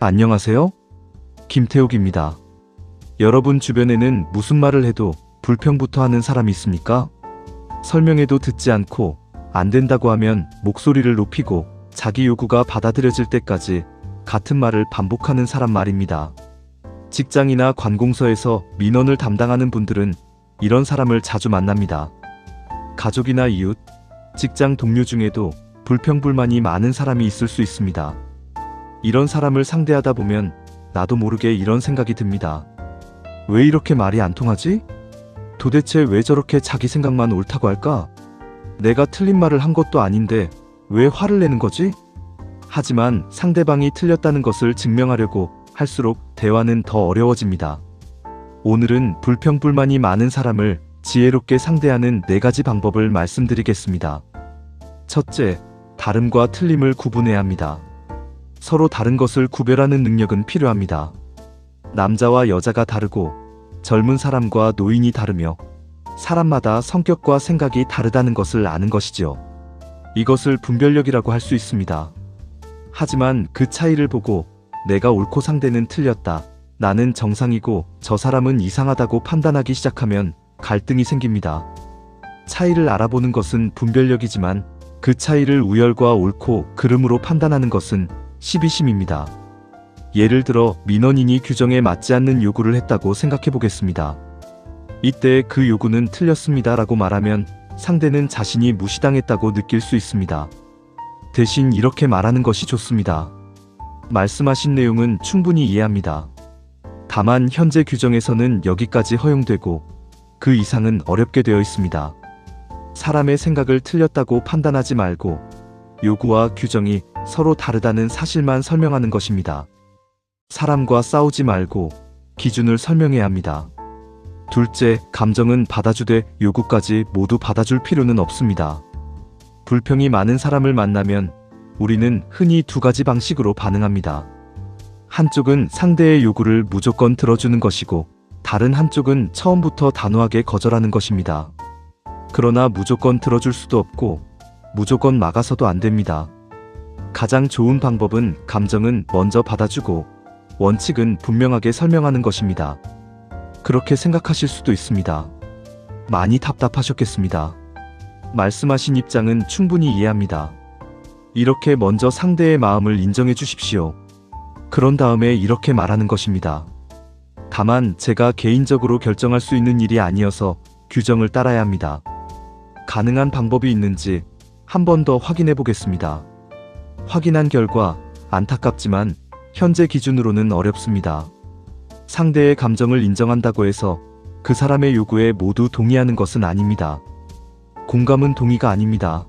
안녕하세요. 김태욱입니다. 여러분 주변에는 무슨 말을 해도 불평부터 하는 사람이 있습니까? 설명해도 듣지 않고 안 된다고 하면 목소리를 높이고 자기 요구가 받아들여질 때까지 같은 말을 반복하는 사람 말입니다. 직장이나 관공서에서 민원을 담당하는 분들은 이런 사람을 자주 만납니다. 가족이나 이웃, 직장 동료 중에도 불평불만이 많은 사람이 있을 수 있습니다. 이런 사람을 상대하다 보면 나도 모르게 이런 생각이 듭니다. 왜 이렇게 말이 안 통하지? 도대체 왜 저렇게 자기 생각만 옳다고 할까? 내가 틀린 말을 한 것도 아닌데 왜 화를 내는 거지? 하지만 상대방이 틀렸다는 것을 증명하려고 할수록 대화는 더 어려워집니다. 오늘은 불평불만이 많은 사람을 지혜롭게 상대하는 4가지 방법을 말씀드리겠습니다. 첫째, 다름과 틀림을 구분해야 합니다. 서로 다른 것을 구별하는 능력은 필요합니다. 남자와 여자가 다르고 젊은 사람과 노인이 다르며 사람마다 성격과 생각이 다르다는 것을 아는 것이죠. 이것을 분별력이라고 할 수 있습니다. 하지만 그 차이를 보고 내가 옳고 상대는 틀렸다, 나는 정상이고 저 사람은 이상하다고 판단하기 시작하면 갈등이 생깁니다. 차이를 알아보는 것은 분별력이지만 그 차이를 우열과 옳고 그름으로 판단하는 것은 시비심입니다. 예를 들어 민원인이 규정에 맞지 않는 요구를 했다고 생각해 보겠습니다. 이때 그 요구는 틀렸습니다 라고 말하면 상대는 자신이 무시당했다고 느낄 수 있습니다. 대신 이렇게 말하는 것이 좋습니다. 말씀하신 내용은 충분히 이해합니다. 다만 현재 규정에서는 여기까지 허용되고 그 이상은 어렵게 되어 있습니다. 사람의 생각을 틀렸다고 판단하지 말고 요구와 규정이 서로 다르다는 사실만 설명하는 것입니다. 사람과 싸우지 말고 기준을 설명해야 합니다. 둘째, 감정은 받아주되 요구까지 모두 받아줄 필요는 없습니다. 불평이 많은 사람을 만나면 우리는 흔히 2가지 방식으로 반응합니다. 한쪽은 상대의 요구를 무조건 들어주는 것이고 다른 한쪽은 처음부터 단호하게 거절하는 것입니다. 그러나 무조건 들어줄 수도 없고 무조건 막아서도 안 됩니다. 가장 좋은 방법은 감정은 먼저 받아주고 원칙은 분명하게 설명하는 것입니다. 그렇게 생각하실 수도 있습니다. 많이 답답하셨겠습니다. 말씀하신 입장은 충분히 이해합니다. 이렇게 먼저 상대의 마음을 인정해 주십시오. 그런 다음에 이렇게 말하는 것입니다. 다만 제가 개인적으로 결정할 수 있는 일이 아니어서 규정을 따라야 합니다. 가능한 방법이 있는지 한 번 더 확인해 보겠습니다. 확인한 결과 안타깝지만 현재 기준으로는 어렵습니다. 상대의 감정을 인정한다고 해서 그 사람의 요구에 모두 동의하는 것은 아닙니다. 공감은 동의가 아닙니다.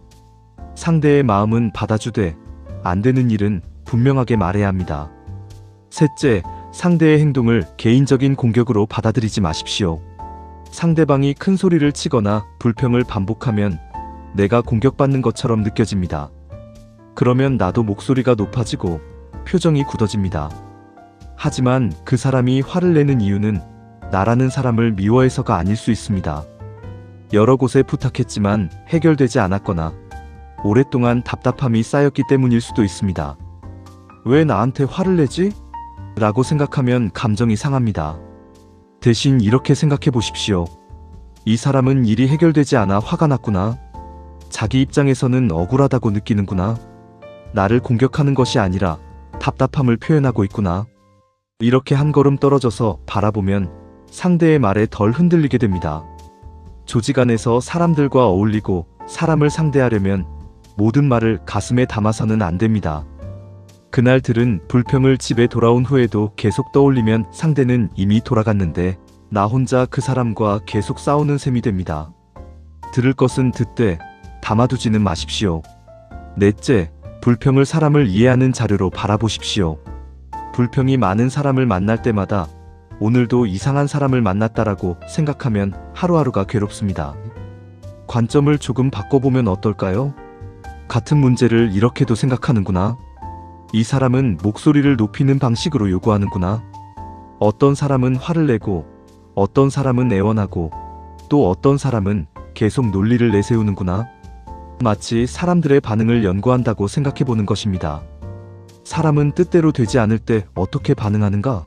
상대의 마음은 받아주되 안 되는 일은 분명하게 말해야 합니다. 셋째, 상대의 행동을 개인적인 공격으로 받아들이지 마십시오. 상대방이 큰 소리를 치거나 불평을 반복하면 내가 공격받는 것처럼 느껴집니다. 그러면 나도 목소리가 높아지고 표정이 굳어집니다. 하지만 그 사람이 화를 내는 이유는 나라는 사람을 미워해서가 아닐 수 있습니다. 여러 곳에 부탁했지만 해결되지 않았거나 오랫동안 답답함이 쌓였기 때문일 수도 있습니다. 왜 나한테 화를 내지? 라고 생각하면 감정이 상합니다. 대신 이렇게 생각해 보십시오. 이 사람은 일이 해결되지 않아 화가 났구나. 자기 입장에서는 억울하다고 느끼는구나. 나를 공격하는 것이 아니라 답답함을 표현하고 있구나. 이렇게 한 걸음 떨어져서 바라보면 상대의 말에 덜 흔들리게 됩니다. 조직 안에서 사람들과 어울리고 사람을 상대하려면 모든 말을 가슴에 담아서는 안 됩니다. 그날 들은 불평을 집에 돌아온 후에도 계속 떠올리면 상대는 이미 돌아갔는데 나 혼자 그 사람과 계속 싸우는 셈이 됩니다. 들을 것은 듣되 담아두지는 마십시오. 넷째, 불평을 사람을 이해하는 자료로 바라보십시오. 불평이 많은 사람을 만날 때마다 오늘도 이상한 사람을 만났다라고 생각하면 하루하루가 괴롭습니다. 관점을 조금 바꿔보면 어떨까요? 같은 문제를 이렇게도 생각하는구나. 이 사람은 목소리를 높이는 방식으로 요구하는구나. 어떤 사람은 화를 내고 어떤 사람은 애원하고 또 어떤 사람은 계속 논리를 내세우는구나. 마치 사람들의 반응을 연구한다고 생각해보는 것입니다. 사람은 뜻대로 되지 않을 때 어떻게 반응하는가?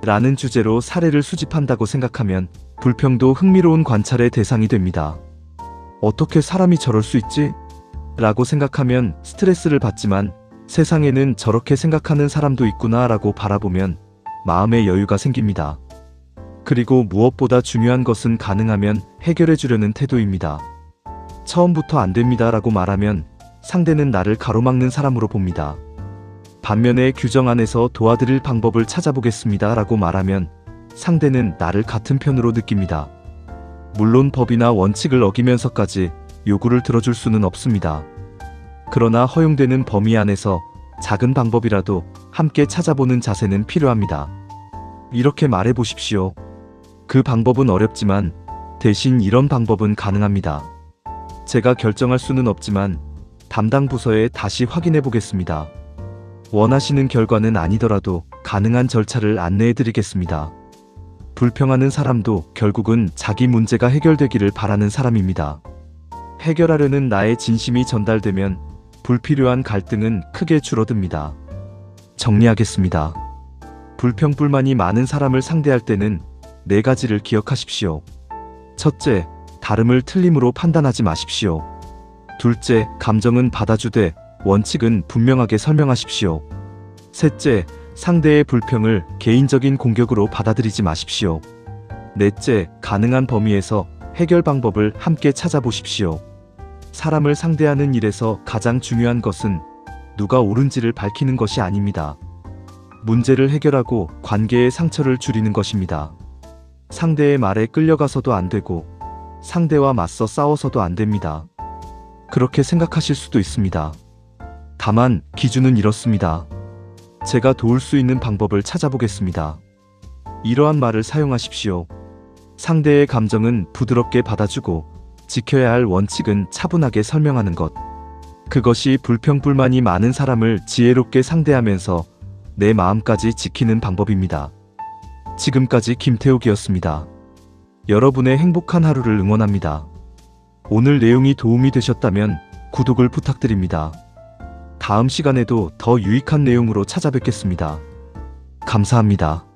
라는 주제로 사례를 수집한다고 생각하면 불평도 흥미로운 관찰의 대상이 됩니다. 어떻게 사람이 저럴 수 있지? 라고 생각하면 스트레스를 받지만 세상에는 저렇게 생각하는 사람도 있구나 라고 바라보면 마음의 여유가 생깁니다. 그리고 무엇보다 중요한 것은 가능하면 해결해 주려는 태도입니다. 처음부터 안 됩니다 라고 말하면 상대는 나를 가로막는 사람으로 봅니다. 반면에 규정 안에서 도와드릴 방법을 찾아보겠습니다 라고 말하면 상대는 나를 같은 편으로 느낍니다. 물론 법이나 원칙을 어기면서까지 요구를 들어줄 수는 없습니다. 그러나 허용되는 범위 안에서 작은 방법이라도 함께 찾아보는 자세는 필요합니다. 이렇게 말해 보십시오. 그 방법은 어렵지만 대신 이런 방법은 가능합니다. 제가 결정할 수는 없지만 담당 부서에 다시 확인해 보겠습니다. 원하시는 결과는 아니더라도 가능한 절차를 안내해 드리겠습니다. 불평하는 사람도 결국은 자기 문제가 해결되기를 바라는 사람입니다. 해결하려는 나의 진심이 전달되면 불필요한 갈등은 크게 줄어듭니다. 정리하겠습니다. 불평불만이 많은 사람을 상대할 때는 4가지를 기억하십시오. 첫째, 다름을 틀림으로 판단하지 마십시오. 둘째, 감정은 받아주되 원칙은 분명하게 설명하십시오. 셋째, 상대의 불평을 개인적인 공격으로 받아들이지 마십시오. 넷째, 가능한 범위에서 해결 방법을 함께 찾아보십시오. 사람을 상대하는 일에서 가장 중요한 것은 누가 옳은지를 밝히는 것이 아닙니다. 문제를 해결하고 관계의 상처를 줄이는 것입니다. 상대의 말에 끌려가서도 안 되고 상대와 맞서 싸워서도 안 됩니다. 그렇게 생각하실 수도 있습니다. 다만 기준은 이렇습니다. 제가 도울 수 있는 방법을 찾아보겠습니다. 이러한 말을 사용하십시오. 상대의 감정은 부드럽게 받아주고 지켜야 할 원칙은 차분하게 설명하는 것. 그것이 불평불만이 많은 사람을 지혜롭게 상대하면서 내 마음까지 지키는 방법입니다. 지금까지 김태욱이었습니다. 여러분의 행복한 하루를 응원합니다. 오늘 내용이 도움이 되셨다면 구독을 부탁드립니다. 다음 시간에도 더 유익한 내용으로 찾아뵙겠습니다. 감사합니다.